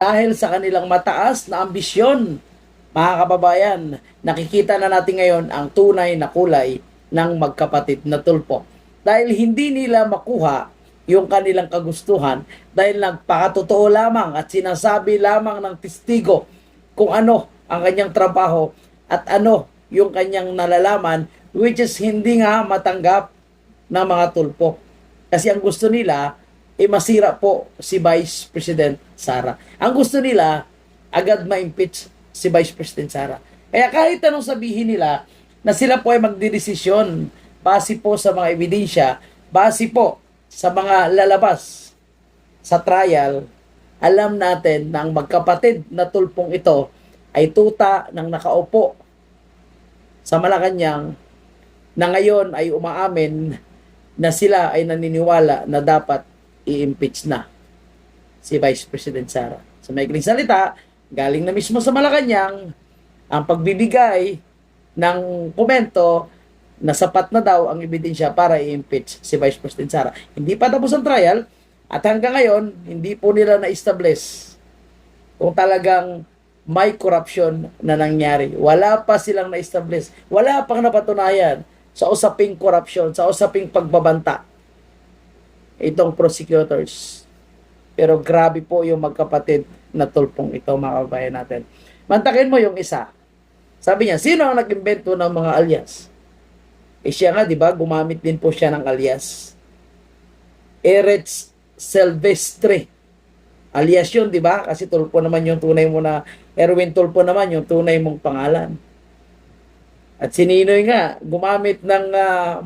Dahil sa kanilang mataas na ambisyon, mga kababayan, nakikita na natin ngayon ang tunay na kulay ng magkapatid na tulpo. Dahil hindi nila makuha yung kanilang kagustuhan dahil nagpakatotoo lamang at sinasabi lamang ng testigo kung ano ang kanyang trabaho at ano yung kanyang nalalaman, which is hindi nga matanggap ng mga tulpo. Kasi ang gusto nila masira po si Vice President Sara. Ang gusto nila, agad ma-impeach si Vice President Sara. Kaya kahit anong sabihin nila na sila po ay magdidesisyon base po sa mga ebidensya, base po sa mga lalabas sa trial, alam natin na ang magkapatid na tulpong ito ay tuta ng nakaupo sa Malacanang na ngayon ay umaamin na sila ay naniniwala na dapat i-impeach na si Vice President Sara. Sa maikling salita, galing na mismo sa Malacanang ang pagbibigay ng komento na sapat na daw ang ebidensya para i-impeach si Vice President Sara. Hindi pa tapos ang trial at hanggang ngayon, hindi po nila na-establish kung talagang may corruption na nangyari. Wala pa silang na-establish. Wala pang napatunayan sa usaping corruption, sa usaping pagbabanta itong prosecutors. Pero grabe po yung magkapatid na tulpong ito, mga kabayan natin. Mantakin mo yung isa. Sabi niya, sino ang nag-invento ng mga alias? Siya nga, di ba, gumamit din po siya ng alias. Erets Silvestre. Alias yun, di ba? Kasi tulpo naman yung tunay mo na, Erwin Tulpo naman yung tunay mong pangalan. At si Ninoy nga, gumamit ng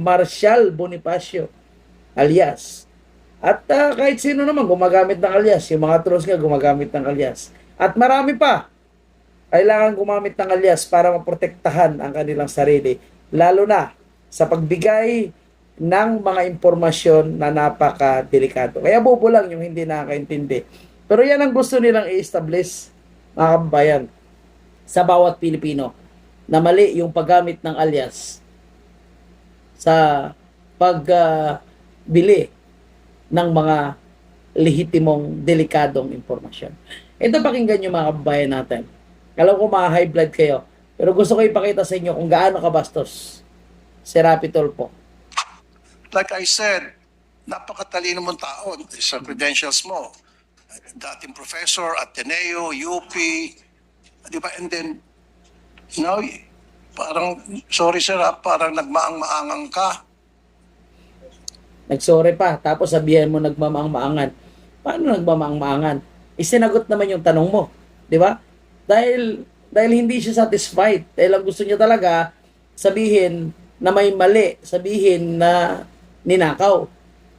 Marcial Bonifacio alias. At kahit sino naman gumagamit ng alias. Yung mga trolls nga gumagamit ng alias. At marami pa. Kailangan gumamit ng alias para maprotektahan ang kanilang sarili. Lalo na sa pagbigay ng mga impormasyon na napaka-delikado. Kaya bobo lang yung hindi nakakaintindi. Pero yan ang gusto nilang i-establish, mga kababayan, sa bawat Pilipino. Na mali yung paggamit ng alias sa pagbili ng mga lehitimong, delikadong impormasyon. Ito pakinggan nyo, mga kababayan natin. Alam ko mga high blood kayo, pero gusto ko ipakita sa inyo kung gaano kabastos si Rapi Tulfo. Like I said, napakatalino mong tao sa credentials mo. Dating professor, Ateneo, UP, di ba? And then, now, parang, sorry sir, parang nagmaang-maangang ka. Nagsorry pa, tapos sabihan mo nagmamaang-maangan. Paano nagmamaang-maangan? Isinagot naman yung tanong mo, di ba? Dahil hindi siya satisfied. Dahil ang gusto niya talaga sabihin na may mali, sabihin na ninakaw.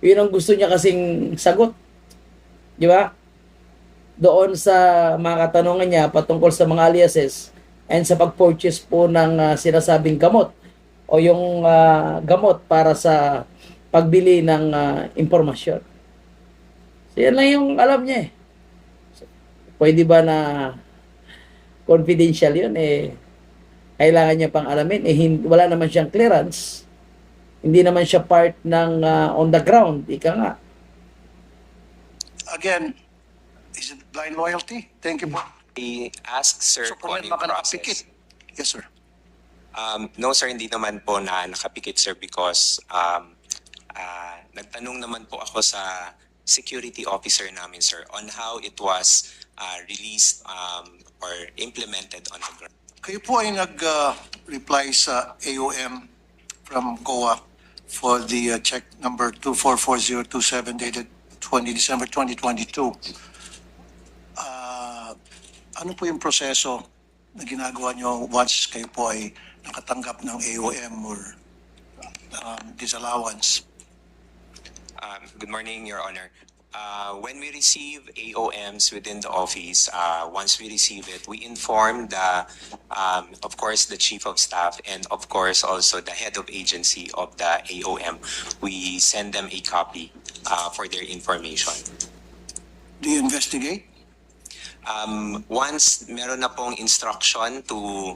Yun ang gusto niya kasing sagot. Di ba? Doon sa mga katanungan niya patungkol sa mga aliases and sa pag-purchase po ng sinasabing gamot o yung gamot para sa pagbili ng impormasyon. So, yan lang yung alam niya eh. Pwede ba na confidential yun eh? Kailangan niya pang alamin eh, wala naman siyang clearance. Hindi naman siya part ng on the ground. Ika nga. Again, is it blind loyalty? Thank you po. I ask sir So, kung kung ano yung baka process. nakapikit. Yes, sir. No sir, hindi naman po na nakapikit sir because nagtanong naman po ako sa security officer namin sir on how it was released or implemented on the ground. Kayo po ay nag-reply sa AOM from COA for the check number 244027 dated 20 December 2022. Ano po yung proseso na ginagawa nyo once kayo po ay nakatanggap ng AOM or disallowance? Good morning, Your Honor. When we receive AOMs within the office, once we receive it, we inform of course, the Chief of Staff and of course also the head of agency of the AOM. We send them a copy for their information. Do you investigate? Once meron na pong instruction to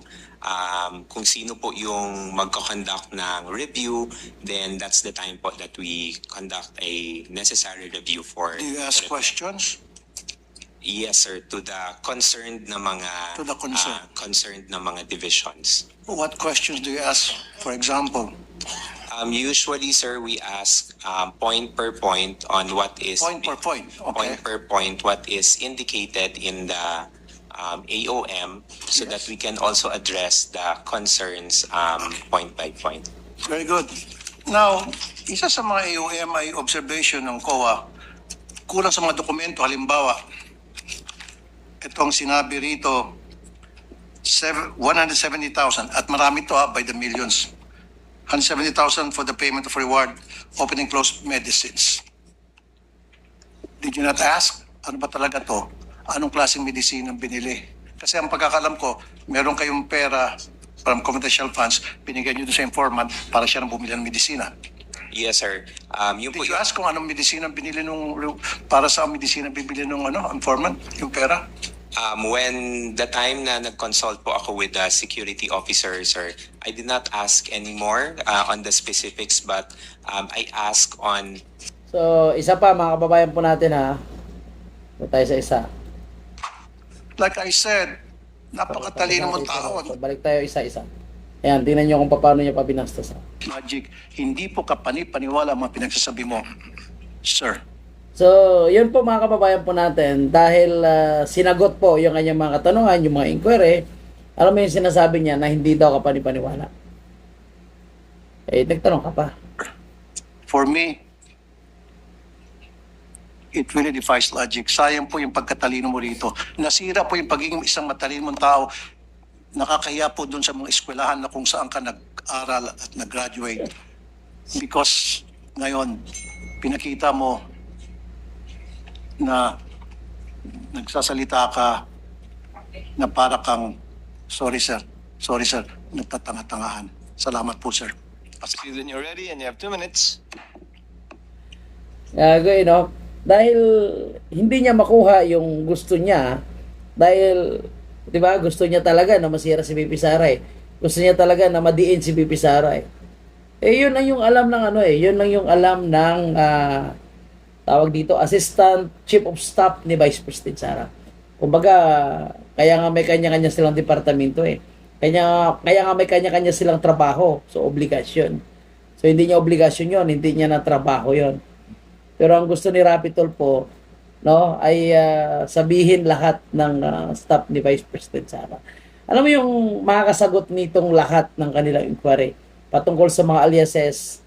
kung sino po yung magko-conduct ng review, then that's the time po that we conduct a necessary review for. Do you ask questions? Yes, sir, to the concerned na mga To the concerned. concerned na mga divisions. What questions do you ask, for example? Usually, sir, we ask point per point on what is Point per point, okay. point per point what is indicated in the AOM, so Yes. that we can also address the concerns point by point. Very good. Now, isa sa mga AOM ay observation ng COA, kulang sa mga dokumento, halimbawa, itong sinabi rito, 170,000 at marami to by the millions. 170,000 for the payment of reward, opening close medicines. Did you not ask, ano ba talaga to? Anong klaseng medicine ang binili? Kasi ang pagkakalam ko, meron kayong pera from confidential funds, binigyan nyo doon sa informant para siya nang bumili ng medisina. Yes, sir. Yung po Did you ask kung anong medisina ang binili nung, para sa medisina bibili nung informant, yung pera? When the time na nag-consult po ako with the security officer, sir, I did not ask anymore on the specifics, but I asked on So, isa pa mga kababayan po natin ha. Ito tayo sa isa. Like I said, napakatalino mong tao. So, balik tayo isa-isa. Ayan, tingnan nyo kung paano niya pa binastos. Magic, hindi po kapani-paniwala ang mga pinagsasabi mo, sir. So, yun po mga kababayan po natin, dahil sinagot po yung kanyang mga katanungan, yung mga inquiry, alam mo yung sinasabi niya na hindi daw kapani-paniwala. Eh, nagtanong ka pa. For me, it really defies logic. Sayang po yung pagkatalino mo rito. Nasira po yung pagiging isang matalino mong tao. Nakakahiya po dun sa mga eskwelahan na kung saan ka nag-aral at nag-graduate. Because ngayon, pinakita mo na nagsasalita ka na para kang, sorry sir, nagtatanga-tangahan. Salamat po sir. See when you're ready and you have 2 minutes. Dahil hindi niya makuha yung gusto niya, dahil, di ba, gusto niya talaga na masira si Bibi Sara eh. Gusto niya talaga na madiin si Bibi Sara eh. Yun lang yung alam ng yun lang yung alam ng tawag dito, Assistant Chief of Staff ni Vice President Sara. Kumbaga, kaya nga may kanya-kanya silang departamento eh. Kaya nga may kanya-kanya silang trabaho. So, obligasyon. So, hindi niya obligasyon yon, hindi niya na trabaho yon. Pero ang gusto ni Rapi Tulfo, no, ay sabihin lahat ng staff ni Vice President Sara. Alam mo yung makakasagot nitong lahat ng kanilang inquiry patungkol sa mga aliases,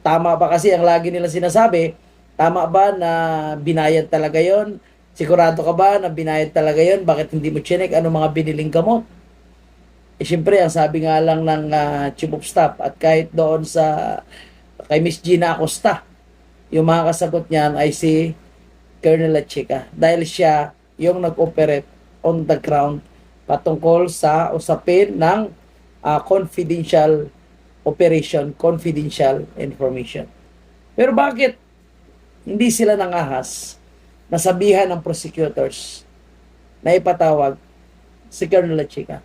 tama ba kasi ang lagi nila sinasabi, tama ba na binayad talaga yon? Sigurado ka ba na binayad talaga yon? Bakit hindi mo chinek ano mga biniling gamot? Siyempre, ang sabi nga lang ng Chief of Staff at kahit doon sa kay Miss Gina Acosta, yung mga kasagot niyan ay si Colonel Lachica. Dahil siya yung nag-operate on the ground patungkol sa usapin ng confidential operation, confidential information. Pero bakit hindi sila nangahas na sabihan ng prosecutors na ipatawag si Colonel Lachica?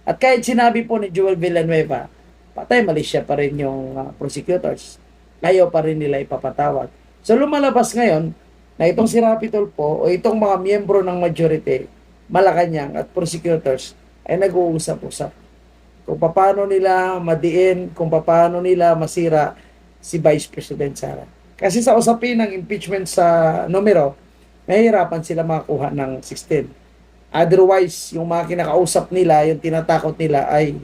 At kahit sinabi po ni Joel Villanueva, patay malisya pa rin yung prosecutors. Ayaw pa rin nila ipapatawag. So lumalabas ngayon na itong si Rapi Tulfo o itong mga miyembro ng majority, Malacanang at prosecutors ay nag-uusap-usap kung paano nila madiin, kung paano nila masira si Vice President Sara. Kasi sa usapin ng impeachment sa numero, mahirapan sila makakuha ng 16. Otherwise, yung mga kinakausap nila, yung tinatakot nila ay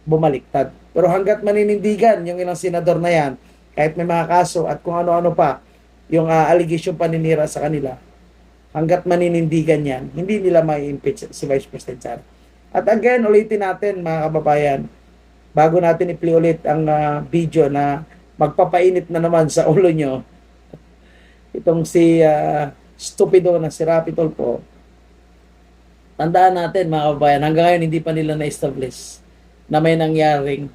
bumaliktad. Pero hanggat maninindigan yung ilang senador na yan, kahit may mga kaso at kung ano-ano pa, yung allegation paninira sa kanila, hanggat maninindigan yan, hindi nila mai-impeach si Vice President Sara. At again, ulitin natin mga kababayan, bago natin i-play ulit ang video na magpapainit na naman sa ulo nyo, itong si stupido na si Rapi Tulfo, tandaan natin mga kababayan, hanggang ngayon hindi pa nila na-establish na may nangyaring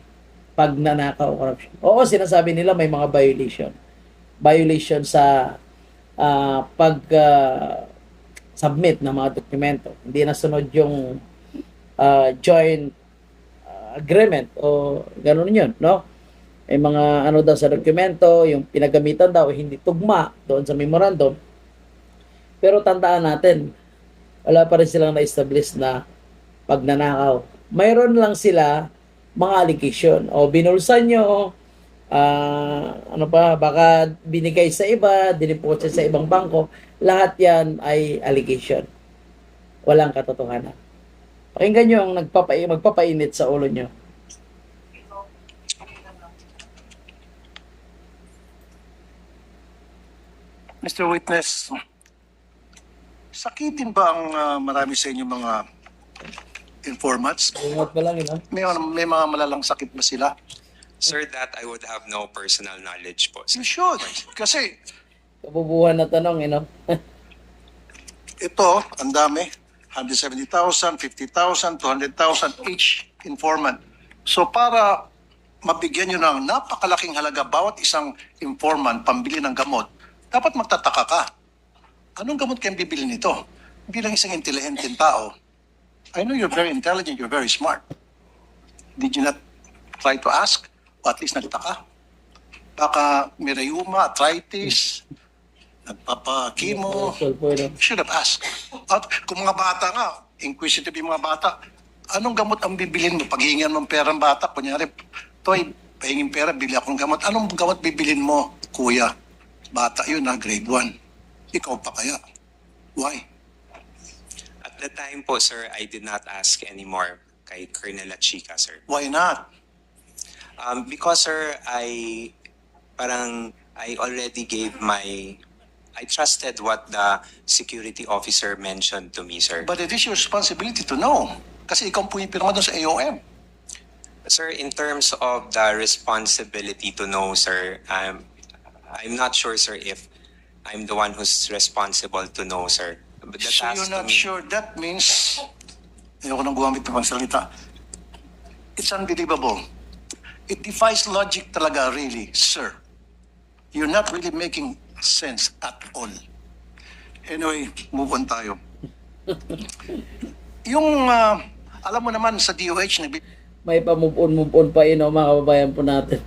pagnanakaw o corruption. Oo, sinasabi nila may mga violation. Violation sa pag-submit ng mga dokumento. Hindi nasunod yung joint agreement o gano'n yun, no? May mga ano daw sa dokumento, yung pinagamitan daw, hindi tugma doon sa memorandum. Pero tandaan natin, Wala pa rin silang na-establish na pagnanakaw. Mayroon lang sila mga allegation. O binulsan nyo, ano pa, baka binigay sa iba, dineposit sa ibang bangko. Lahat yan ay allegation. Walang katotohanan. Pakinggan nyo ang magpapainit sa ulo nyo. Mr. Witness, sakitin ba ang marami sa inyo mga informants? Ingat pa lang, May mga malalang sakit ba sila? Sir, that I would have no personal knowledge po, sir. You should. Kasi Kabubuhan na tanong, ito, ang dami. 170,000, 50,000, 200,000 each informant. So para mabigyan nyo ng napakalaking halaga bawat isang informant pambili ng gamot, dapat magtataka ka. Anong gamot kayong bibili nito? Bilang isang intelihenteng tao, I know you're very intelligent, you're very smart. Did you not try to ask? O at least nagtaka? Baka may rheuma, arthritis, nagpapakimo. Should have asked. At kung mga bata nga, inquisitive yung mga bata, anong gamot ang bibilin mo? Paghingan mo ng pera ng bata, kunyari, Toy, pahingin pera, bili ako ng gamot. Anong gamot bibilin mo, kuya? Bata yun na, grade 1. Ikaw pa kaya? Why? At the time po, sir, I did not ask anymore kay Colonel Chica, sir. Why not? Because, sir, I already gave I trusted what the security officer mentioned to me, sir. But it is your responsibility to know. Kasi ikaw po yung pirma doon sa AOM. Sir, in terms of the responsibility to know, sir, I'm not sure, sir, if I'm the one who's responsible to know, sir. But the So task you're to not me- sure. That means, ayoko nang gumamit ng pangsalita. It's unbelievable. It defies logic talaga, really, sir. You're not really making sense at all. Anyway, move on tayo. Yung, alam mo naman sa DOH, May pa-move on pa mga kababayan po natin.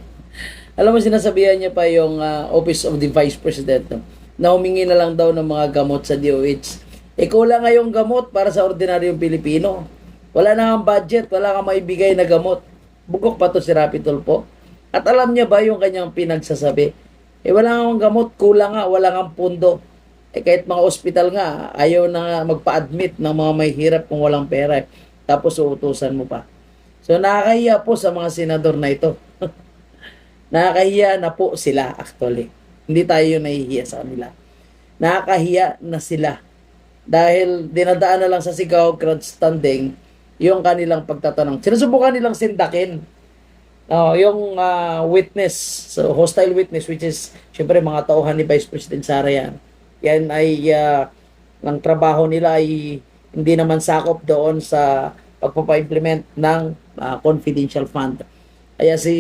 Alam mo, sinasabihan niya pa yung Office of the Vice President na humingi na lang daw ng mga gamot sa DOH. Kulang nga yung gamot para sa ordinaryong Pilipino. Wala na ang budget, wala kang maibigay na gamot. Bugok pa to si Rapi Tulfo. At alam niya ba yung kanyang pinagsasabi? Wala nga gamot, kulang nga, wala nga pundo. Kahit mga ospital nga, ayaw na nga magpa-admit ng mga may hirap kung walang pera. Tapos uutusan mo pa. So nakakahiya po sa mga senador na ito. Nakakahiya na po sila actually. Hindi tayo yung nahihiya sa kanila. Nakakahiya na sila. Dahil dinadaan na lang sa sigaw, crowdstanding, yung kanilang pagtatanong. Sinusubukan nilang sindakin. Yung witness, so hostile witness, which is, syempre mga tauhan ni Vice President Sara yan. Yan ay, ang trabaho nila ay hindi naman sakop doon sa pagpapa-implement ng confidential fund. Kaya si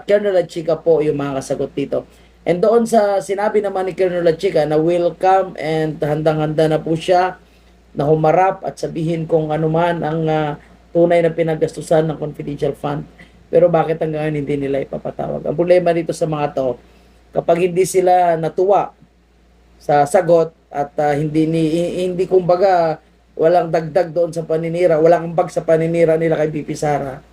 Colonel Chica po yung mga kasagot dito. And doon sa sinabi naman ni Colonel Chica na welcome and handang-handa na po siya na humarap at sabihin kung ano man ang tunay na pinaggastusan ng confidential fund. Pero bakit hanggang ngayon hindi nila ipapatawag? Ang problema dito sa mga to, kapag hindi sila natuwa sa sagot at hindi kumbaga walang dagdag doon sa paninira, walang ambag sa paninira nila kay BP Sara,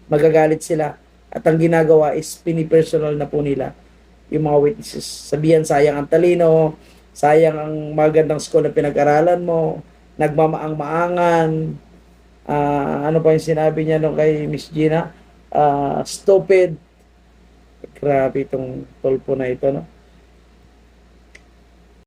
magagalit sila. At ang ginagawa is pinipersonal na po nila yung mga witnesses. Sabihan, sayang ang talino, sayang ang magandang school na pinag-aralan mo, nagmamaang-maangan, ano pa yung sinabi niya nung kay Miss Gina? Stupid. Grabe itong Tulfo na ito, no?